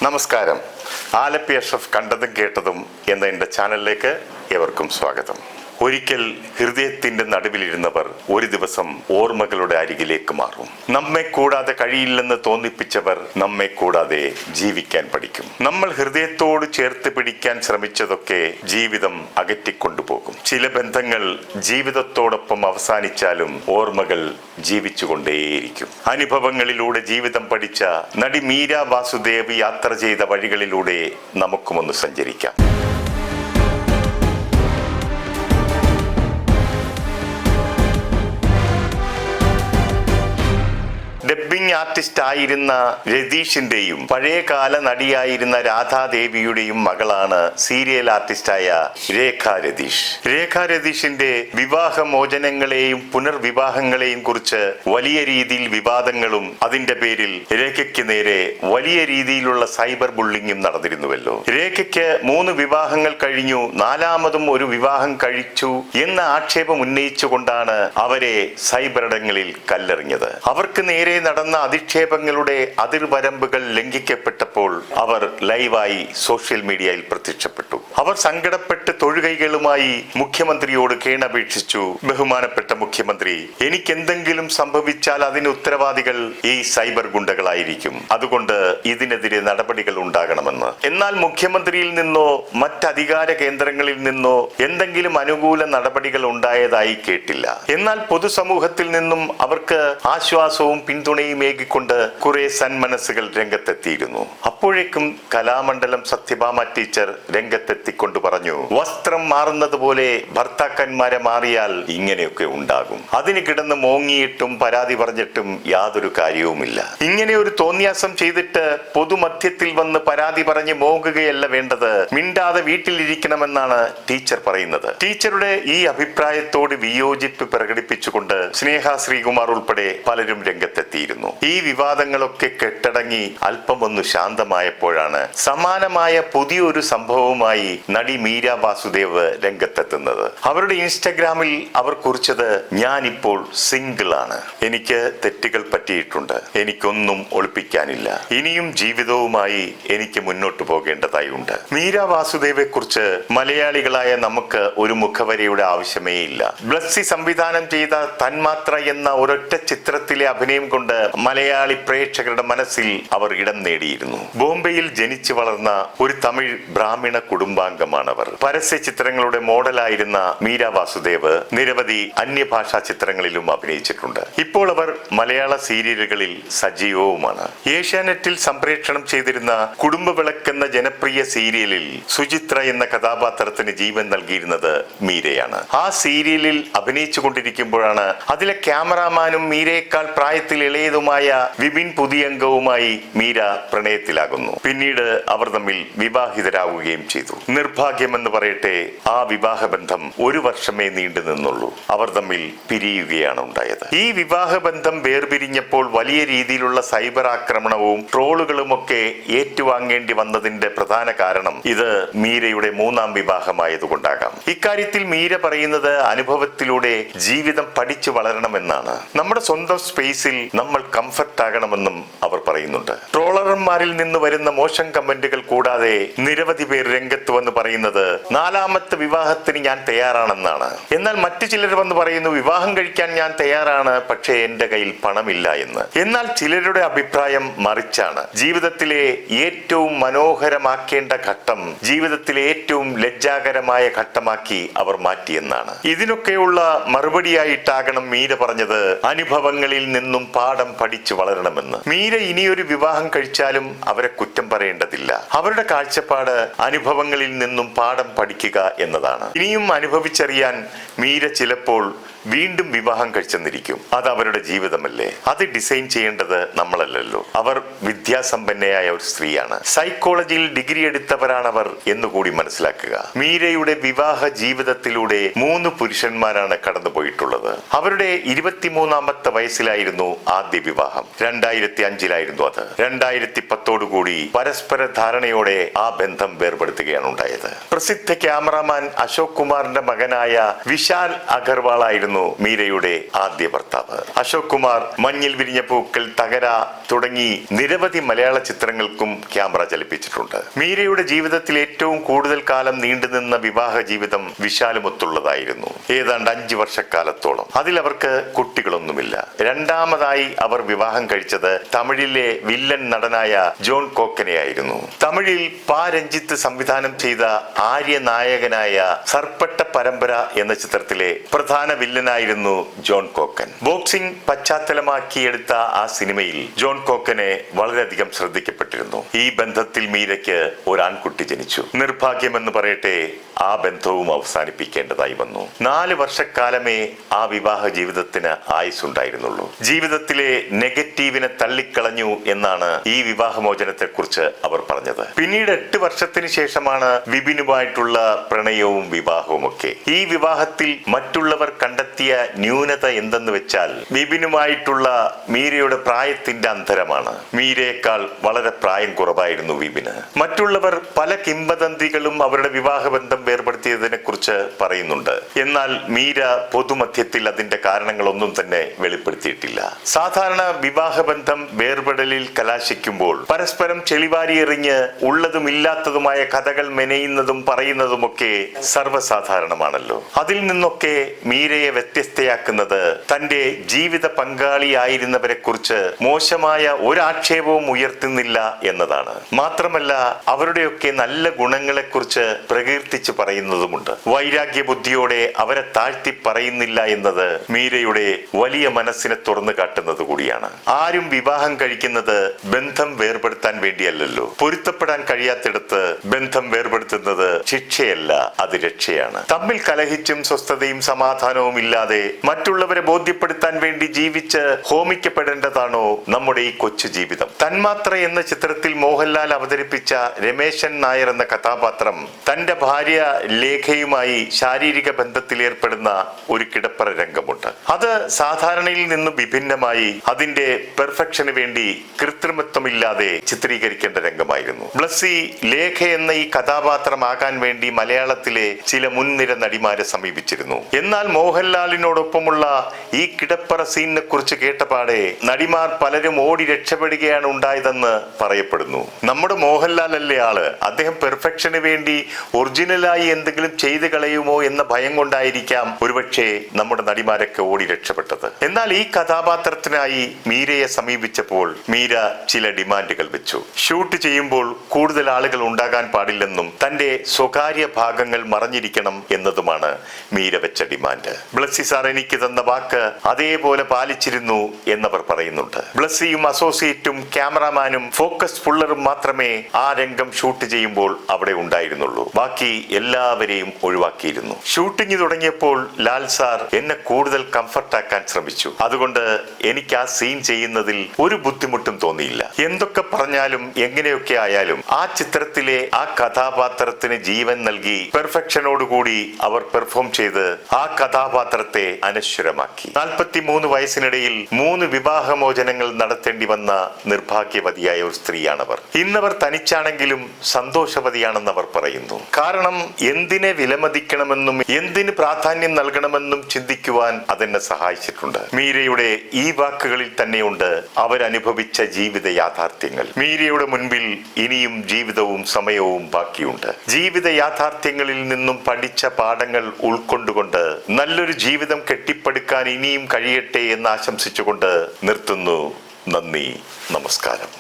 നമസ്കാരം. ആലപ്പി അഷ്റഫ് കണ്ടതും കേട്ടതും എന്ന എൻ്റെ ചാനലിലേക്ക് ഏവർക്കും സ്വാഗതം. ഒരിക്കൽ ഹൃദയത്തിന്റെ നടുവിലിരുന്നവർ ഒരു ദിവസം ഓർമ്മകളുടെ അരികിലേക്ക് മാറും. നമ്മെ കൂടാതെ കഴിയില്ലെന്ന് തോന്നിപ്പിച്ചവർ നമ്മെ കൂടാതെ ജീവിക്കാൻ പഠിക്കും. നമ്മൾ ഹൃദയത്തോട് ചേർത്ത് പിടിക്കാൻ ശ്രമിച്ചതൊക്കെ ജീവിതം അകറ്റിക്കൊണ്ടുപോകും. ചില ബന്ധങ്ങൾ ജീവിതത്തോടൊപ്പം അവസാനിച്ചാലും ഓർമ്മകൾ ജീവിച്ചുകൊണ്ടേയിരിക്കും. അനുഭവങ്ങളിലൂടെ ജീവിതം പഠിച്ച നടി മീര വാസുദേവ് യാത്ര ചെയ്ത വഴികളിലൂടെ നമുക്കുമൊന്ന് സഞ്ചരിക്കാം. ഡബ്ബിംഗ് ആർട്ടിസ്റ്റ് ആയിരുന്ന രതീഷിന്റെയും പഴയകാല നടിയായിരുന്ന രാധാദേവിയുടെയും മകളാണ് സീരിയൽ ആർട്ടിസ്റ്റായ രേഖ രതീഷ്. രേഖ രതീഷിന്റെ വിവാഹമോചനങ്ങളെയും പുനർവിവാഹങ്ങളെയും കുറിച്ച് വലിയ രീതിയിൽ വിവാദങ്ങളും അതിന്റെ പേരിൽ രേഖയ്ക്ക് നേരെ വലിയ രീതിയിലുള്ള സൈബർ ബുള്ളിങ്ങും നടന്നിരുന്നുവല്ലോ. രേഖയ്ക്ക് 3 വിവാഹങ്ങൾ കഴിഞ്ഞു, 4മതും ഒരു വിവാഹം കഴിച്ചു എന്ന ആക്ഷേപം ഉന്നയിച്ചുകൊണ്ടാണ് അവരെ സൈബറിടങ്ങളിൽ കല്ലെറിഞ്ഞത്. അവർക്ക് നേരെ നടന്ന അധിക്ഷേപങ്ങളുടെ അതിർവരമ്പുകൾ ലംഘിക്കപ്പെട്ടപ്പോൾ അവർ ലൈവായി സോഷ്യൽ മീഡിയയിൽ പ്രത്യക്ഷപ്പെട്ടു. അവർ സങ്കടപ്പെട്ട് തൊഴുകൈകളുമായി മുഖ്യമന്ത്രിയോട് കേണപേക്ഷിച്ചു. ബഹുമാനപ്പെട്ട മുഖ്യമന്ത്രി, എനിക്കെന്തെങ്കിലും സംഭവിച്ചാൽ അതിന് ഉത്തരവാദികൾ ഈ സൈബർ ഗുണ്ടകളായിരിക്കും. അതുകൊണ്ട് ഇതിനെതിരെ നടപടികൾ ഉണ്ടാകണമെന്ന്. എന്നാൽ മുഖ്യമന്ത്രിയിൽ നിന്നോ മറ്റധികാര കേന്ദ്രങ്ങളിൽ നിന്നോ എന്തെങ്കിലും അനുകൂല നടപടികൾ ഉണ്ടായതായി കേട്ടില്ല. എന്നാൽ പൊതുസമൂഹത്തിൽ നിന്നും അവർക്ക് ആശ്വാസവും പിന്തുണയും ഏകിക്കൊണ്ട് കുറെ സന്മനസ്സുകൾ രംഗത്തെത്തിയിരുന്നു. അപ്പോഴേക്കും കലാമണ്ഡലം സത്യഭാമ ടീച്ചർ രംഗത്തെത്തിക്കൊണ്ട് പറഞ്ഞു, വസ്ത്രം മാറുന്നത് പോലെ ഭർത്താക്കന്മാരെ മാറിയാൽ ഇങ്ങനെയൊക്കെ ഉണ്ടാകും. അതിന് കിടന്ന് മോങ്ങിയിട്ടും പരാതി പറഞ്ഞിട്ടും യാതൊരു കാര്യവുമില്ല. ഇങ്ങനെ ഒരു തോന്നിയാസം ചെയ്തിട്ട് പൊതുമധ്യത്തിൽ വന്ന് പരാതി പറഞ്ഞ് മോങ്ങുകയല്ല വേണ്ടത്, മിണ്ടാതെ വീട്ടിലിരിക്കണമെന്നാണ് ടീച്ചർ പറയുന്നത്. ടീച്ചറുടെ ഈ അഭിപ്രായത്തോട് വിയോജിപ്പ് പ്രകടിപ്പിച്ചുകൊണ്ട് സ്നേഹ ശ്രീകുമാർ ഉൾപ്പെടെ പലരും രംഗത്തെത്തിയിരുന്നു. ഈ വിവാദങ്ങളൊക്കെ കെട്ടടങ്ങി അല്പമൊന്നു ശാന്തമായപ്പോഴാണ് സമാനമായ പുതിയൊരു സംഭവവുമായി നടി മീര വാസുദേവ് രംഗത്തെത്തുന്നത്. അവരുടെ ഇൻസ്റ്റഗ്രാമിൽ അവർ കുറിച്ചത്, ഞാനിപ്പോൾ സിംഗിൾ ആണ്, എനിക്ക് തെറ്റുകൾ പറ്റിയിട്ടുണ്ട്, എനിക്കൊന്നും ഒളിപ്പിക്കാനില്ല, ഇനിയും ജീവിതവുമായി എനിക്ക് മുന്നോട്ട് പോകേണ്ടതായി ഉണ്ട്. മീര വാസുദേവെ കുറിച്ച് മലയാളികളായ നമുക്ക് ഒരു മുഖവരയുടെ ആവശ്യമേ ഇല്ല. ബ്ലസ്സി സംവിധാനം ചെയ്ത തന്മാത്ര എന്ന ഒരൊറ്റ ചിത്രത്തിലെ അഭിനയം കൊണ്ട് മലയാളി പ്രേക്ഷകരുടെ മനസ്സിൽ അവർ ഇടം നേടിയിരുന്നു. ബോംബെയിൽ ജനിച്ചു വളർന്ന ഒരു തമിഴ് ബ്രാഹ്മണ കുടുംബാംഗമാണ് അവർ. പരസ്യ ചിത്രങ്ങളുടെ മോഡലായിരുന്ന മീര വാസുദേവ് നിരവധി അന്യഭാഷാ ചിത്രങ്ങളിലും അഭിനയിച്ചിട്ടുണ്ട്. ഇപ്പോൾ അവർ മലയാള സീരിയലുകളിൽ സജീവവുമാണ്. ഏഷ്യാനെറ്റിൽ സംപ്രേഷണം ചെയ്തിരുന്ന കുടുംബ വിളക്കെന്ന ജനപ്രിയ സീരിയലിൽ സുചിത്ര എന്ന കഥാപാത്രത്തിന് ജീവൻ നൽകിയിരുന്നത് മീരയാണ്. ആ സീരിയലിൽ അഭിനയിച്ചു കൊണ്ടിരിക്കുമ്പോഴാണ് അതിലെ ക്യാമറാമാനും മീരയേക്കാൾ പ്രായത്തിൽ ഇളയതുമായ വിപിൻ പുതിയംഗവുമായി മീര പ്രണയത്തിലാകുന്നു. പിന്നീട് അവർ തമ്മിൽ വിവാഹിതരാകുകയും ചെയ്തു. നിർഭാഗ്യമെന്ന് പറയട്ടെ, ആ വിവാഹബന്ധം 1 വർഷമേ നീണ്ടു നിന്നുള്ളൂ. അവർ തമ്മിൽ പിരിയുകയാണ് ഉണ്ടായത്. ഈ വിവാഹബന്ധം വേർപിരിഞ്ഞപ്പോൾ വലിയ രീതിയിലുള്ള സൈബർ ആക്രമണവും ട്രോളുകളുമൊക്കെ ഏറ്റുവാങ്ങേണ്ടി വന്നതിന്റെ പ്രധാന കാരണം ഇത് മീരയുടെ 3ാം വിവാഹമായതുകൊണ്ടാകാം. ഇക്കാര്യത്തിൽ മീര പറയുന്നത് അനുഭവത്തിലൂടെ ജീവിതം പഠിച്ചു വളരണമെന്നാണ്. നമ്മുടെ സ്വന്തം സ്പേസിൽ നമ്മൾ കംഫർട്ട് ആകണമെന്നും അവർ പറയുന്നുണ്ട്. ട്രോളർമാരിൽ നിന്ന് വരുന്ന മോശം കമന്റുകൾ കൂടാതെ നിരവധി പേർ രംഗത്ത് വന്ന് പറയുന്നത് 4മത്തെ വിവാഹത്തിന് ഞാൻ തയ്യാറാണെന്നാണ്. എന്നാൽ മറ്റു ചിലർ വന്ന് പറയുന്നു, വിവാഹം കഴിക്കാൻ ഞാൻ തയ്യാറാണ്, പക്ഷേ എന്റെ കയ്യിൽ പണമില്ല എന്ന്. എന്നാൽ ചിലരുടെ അഭിപ്രായം മറിച്ചാണ്. ജീവിതത്തിലെ ഏറ്റവും മനോഹരമാക്കേണ്ട ഘട്ടം ജീവിതത്തിലെ ഏറ്റവും ലജ്ജാകരമായ ഘട്ടമാക്കി അവർ മാറ്റിയെന്നാണ്. ഇതിനൊക്കെയുള്ള മറുപടിയായിട്ടാകണം മീര പറഞ്ഞത് അനുഭവങ്ങളിൽ നിന്നും പാഠം പഠിച്ചു വളരണമെന്ന്. മീര ഇനിയൊരു വിവാഹം കഴിച്ചാലും അവരെ കുറ്റം പറയേണ്ടതില്ല. അവരുടെ കാഴ്ചപ്പാട് അനുഭവങ്ങളിൽ നിന്നും പാഠം പഠിക്കുക എന്നതാണ്. ഇനിയും അനുഭവിച്ചറിയാൻ മീര ചിലപ്പോൾ വീണ്ടും വിവാഹം കഴിച്ചെന്നിരിക്കും. അത് അവരുടെ ജീവിതമല്ലേ, അത് ഡിസൈൻ ചെയ്യേണ്ടത് നമ്മളല്ലല്ലോ. അവർ വിദ്യാസമ്പന്നയായ ഒരു സ്ത്രീയാണ്. സൈക്കോളജിയിൽ ഡിഗ്രി എടുത്തവരാണവർ എന്നുകൂടി മനസ്സിലാക്കുക. മീരയുടെ വിവാഹ ജീവിതത്തിലൂടെ 3 പുരുഷന്മാരാണ് കടന്നുപോയിട്ടുള്ളത്. അവരുടെ 23ാമത്തെ വയസ്സിലായിരുന്നു ആദ്യ വിവാഹം. 2005-ലായിരുന്നു അത്. 2010 പരസ്പര ധാരണയോടെ ആ ബന്ധം വേർപെടുത്തുകയാണ് ഉണ്ടായത്. പ്രസിദ്ധ ക്യാമറാമാൻ അശോക് കുമാറിന്റെ മകനായ വിശാൽ അഗർവാൾ ആയിരുന്നു ആയിരുന്നു മീരയുടെ ആദ്യ ഭർത്താവ്. അശോക് കുമാർ മഞ്ഞിൽ വിരിഞ്ഞ പൂക്കൾ, തകര തുടങ്ങി നിരവധി മലയാള ചിത്രങ്ങൾക്കും ക്യാമറ ചലിപ്പിച്ചിട്ടുണ്ട്. മീരയുടെ ജീവിതത്തിൽ ഏറ്റവും കൂടുതൽ കാലം നീണ്ടുനിന്ന വിവാഹ ജീവിതം വിശാലുമൊത്തുള്ളതായിരുന്നു. ഏതാണ്ട് 5 വർഷക്കാലത്തോളം. അതിൽ അവർക്ക് കുട്ടികളൊന്നുമില്ല. രണ്ടാമതായി അവർ വിവാഹം കഴിച്ചത് തമിഴിലെ വില്ലൻ നടനായ ജോൺ കോക്കനെയായിരുന്നു. തമിഴിൽ പാ രഞ്ജിത്ത് സംവിധാനം ചെയ്ത ആര്യ നായകനായ സർപ്പട്ട പരമ്പര എന്ന ചിത്രത്തിലെ പ്രധാന വില്ലനായിരുന്നു ജോൺ കോക്കൻ. ബോക്സിംഗ് പശ്ചാത്തലമാക്കിയെടുത്ത ആ സിനിമയിൽ ജോൺ കോക്കനെ വളരെയധികം ശ്രദ്ധിക്കപ്പെട്ടിരുന്നു. ഈ ബന്ധത്തിൽ മീരയ്ക്ക് ഒരു ആൺകുട്ടി ജനിച്ചു. നിർഭാഗ്യമെന്ന് പറയട്ടെ, ആ ബന്ധവും അവസാനിപ്പിക്കേണ്ടതായി വന്നു. 4 വർഷക്കാലമേ ആ വിവാഹ ജീവിതത്തിന് ആയുസ്സുണ്ടായിരുന്നുള്ളൂ. ജീവിതത്തിലെ നെഗറ്റീവിനെ തള്ളിക്കളഞ്ഞു എന്നാണ് ഈ വിവാഹമോചനത്തെ കുറിച്ച് അവർ പറഞ്ഞത്. പിന്നീട് 8 വർഷത്തിന് ശേഷമാണ് വിപിനുമായിട്ടുള്ള പ്രണയവും വിവാഹവും ഒക്കെ. ഈ വിവാഹത്തിൽ മറ്റുള്ളവർ കണ്ടെത്തിയ ന്യൂനത എന്തെന്ന് വെച്ചാൽ വിപിനുമായിട്ടുള്ള മീരയുടെ പ്രായത്തിന്റെ അന്തരമാണ്. മീരയേക്കാൾ വളരെ പ്രായം കുറവായിരുന്നു വിപിന്. മറ്റുള്ളവർ പല കിംവദന്തികളും അവരുടെ വിവാഹബന്ധം വേർപെടുത്തിയതിനെ കുറിച്ച് പറയുന്നുണ്ട്. എന്നാൽ മീര പൊതുമധ്യത്തിൽ അതിന്റെ കാരണങ്ങളൊന്നും തന്നെ വെളിപ്പെടുത്തിയിട്ടില്ല. സാധാരണ വിവാഹബന്ധം വേർപെടലിൽ കലാശിക്കുമ്പോൾ പരസ്പരം ചെളിവാരി എറിഞ്ഞ് ഉള്ളതും ഇല്ലാത്തതുമായ കഥകൾ മെനയുന്നതും പറയുന്നതുമൊക്കെ സർവ്വസാധാരണമാണല്ലോ. അതിൽ നിന്നൊക്കെ മീരയെ വ്യത്യസ്തയാക്കുന്നത് തന്റെ ജീവിത പങ്കാളിയായിരുന്നവരെ കുറിച്ച് മോശമായ ഒരാക്ഷേപവും ഉയർത്തുന്നില്ല എന്നതാണ്. മാത്രമല്ല അവരുടെയൊക്കെ നല്ല ഗുണങ്ങളെ കുറിച്ച് പ്രകീർത്തിച്ച് പറയുന്നതുമുണ്ട്. വൈരാഗ്യ ബുദ്ധിയോടെ അവരെ താഴ്ത്തി പറയുന്നില്ല എന്നത് മീരയുടെ വലിയ മനസ്സിനെ തുറന്നു കാട്ടുന്നത് കൂടിയാണ്. ആരും വിവാഹം കഴിക്കുന്നത് ബന്ധം വേർപെടുത്താൻ വേണ്ടിയല്ലല്ലോ. പൊരുത്തപ്പെടാൻ കഴിയാത്തിടത്ത് ബന്ധം വേർപെടുത്തുന്നത് ശിക്ഷയല്ല, അത് രക്ഷയാണ്. തമ്മിൽ കലഹിച്ചും സ്വസ്ഥതയും സമാധാനവും ഇല്ലാതെ മറ്റുള്ളവരെ ബോധ്യപ്പെടുത്താൻ വേണ്ടി ജീവിച്ച് ഹോമിക്കപ്പെടേണ്ടതാണോ നമ്മുടെ ഈ കൊച്ചു ജീവിതം? തന്മാത്ര എന്ന ചിത്രത്തിൽ മോഹൻലാൽ അവതരിപ്പിച്ച രമേശൻ നായർ എന്ന കഥാപാത്രം തന്റെ ഭാര്യ ലേഖയുമായി ശാരീരിക ബന്ധത്തിലേർപ്പെടുന്ന ഒരു കിടപ്പറ രംഗമുണ്ട്. അത് സാധാരണയിൽ നിന്നും വിഭിന്നമായി അതിന്റെ പെർഫെക്ഷന് വേണ്ടി കൃത്രിമത്വമില്ലാതെ ചിത്രീകരിക്കേണ്ട രംഗമായിരുന്നു. ബ്ലസ്സി ലേഖ എന്ന ഈ കഥാപാത്രമാകാൻ വേണ്ടി മലയാളത്തിലെ ചില മുൻനിര നടിമാരെ സമീപിച്ചിരുന്നു. എന്നാൽ മോഹൻലാലിനോടൊപ്പമുള്ള ഈ കിടപ്പറ സീനിനെ കുറിച്ച് കേട്ടപാടെ നടിമാർ പലരും ഓടി രക്ഷപ്പെടുകയാണ് ഉണ്ടായതെന്ന് പറയപ്പെടുന്നു. നമ്മുടെ മോഹൻലാൽ അല്ലേ ആള്, അദ്ദേഹം പെർഫെക്ഷന് വേണ്ടി ഒറിജിനലായി എന്തെങ്കിലും ചെയ്തു കളയുമോ എന്ന ഭയം കൊണ്ടായിരിക്കാം ഒരുപക്ഷെ നമ്മുടെ നടിമാരൊക്കെ ഓടി രക്ഷപ്പെട്ടത്. എന്നാൽ ഈ കഥാപാത്രത്തിനായി മീരയെ സമീപിച്ചപ്പോൾ മീര ചില ഡിമാൻഡുകൾ വെച്ചു. ഷൂട്ട് ചെയ്യുമ്പോൾ കൂടുതൽ ആളുകൾ ഉണ്ടാകാൻ പാടില്ലെന്നും തന്റെ സ്വകാര്യ ഭാഗങ്ങൾ മറഞ്ഞിരിക്കണം എന്നതുമാണ് മീര വെച്ച ഡിമാൻഡ്. ബ്ലസ്സി സാർ എനിക്ക് തന്ന വാക്ക് അതേപോലെ പാലിച്ചിരുന്നു എന്നവർ പറയുന്നുണ്ട്. ബ്ലസ്സിയും അസോസിയേറ്റും ക്യാമറാമാനും ഫോക്കസ് പുള്ളറും മാത്രമേ ആ രംഗം ഷൂട്ട് ചെയ്യുമ്പോൾ അവിടെ ഉണ്ടായിരുന്നുള്ളൂ. ബാക്കി എല്ലാവരെയും ഒഴിവാക്കിയിരുന്നു. ഷൂട്ടിംഗ് തുടങ്ങിയപ്പോൾ ലാൽ സാർ എന്നെ കൂടുതൽ കംഫർട്ടാക്കാൻ ശ്രമിച്ചു. അതുകൊണ്ട് എനിക്ക് ആ സീൻ ചെയ്യുന്നതിൽ ഒരു ബുദ്ധിമുട്ടും തോന്നിയില്ല. എന്തൊക്കെ പറഞ്ഞാലും എങ്ങനെയൊക്കെ ആയാലും ആ ചിത്രത്തിലെ ആ കഥാപാത്രത്തിന് ജീവൻ നൽകി പെർഫെക്ഷനോടുകൂടി അവർ പെർഫോം ചെയ്ത് ആ കഥാപാത്രത്തെ അനശ്വരമാക്കി. 43 വയസ്സിനിടയിൽ 3 വിവാഹമോചനങ്ങൾ നടത്തേണ്ടി വന്ന നിർഭാഗ്യവതിയായ ഒരു സ്ത്രീയാണവർ. ഇന്നവർ തനിച്ചാണെങ്കിലും സന്തോഷവതിയാണെന്ന് അവർ പറയുന്നു. കാരണം എന്തിനെ വിലമതിക്കണമെന്നും എന്തിന് പ്രാധാന്യം നൽകണമെന്നും ചിന്തിക്കുവാൻ അതെന്നെ സഹായിച്ചിട്ടുണ്ട്. മീരയുടെ ഈ വാക്കുകളിൽ തന്നെയുണ്ട് അവരനുഭവിച്ച ജീവിത യാഥാർത്ഥ്യങ്ങൾ. മീരയുടെ മുൻപിൽ ഇനിയും ജീവിതവും സമയവും ബാക്കിയുണ്ട്. ജീവിത യാഥാർത്ഥ്യങ്ങളിൽ നിന്നും പഠിച്ച പാഠങ്ങൾ ഉൾക്കൊണ്ടുകൊണ്ട് നല്ലൊരു ജീവിതം കെട്ടിപ്പടുക്കാൻ ഇനിയും കഴിയട്ടെ എന്ന് ആശംസിച്ചുകൊണ്ട് നിർത്തുന്നു. നന്ദി, നമസ്കാരം.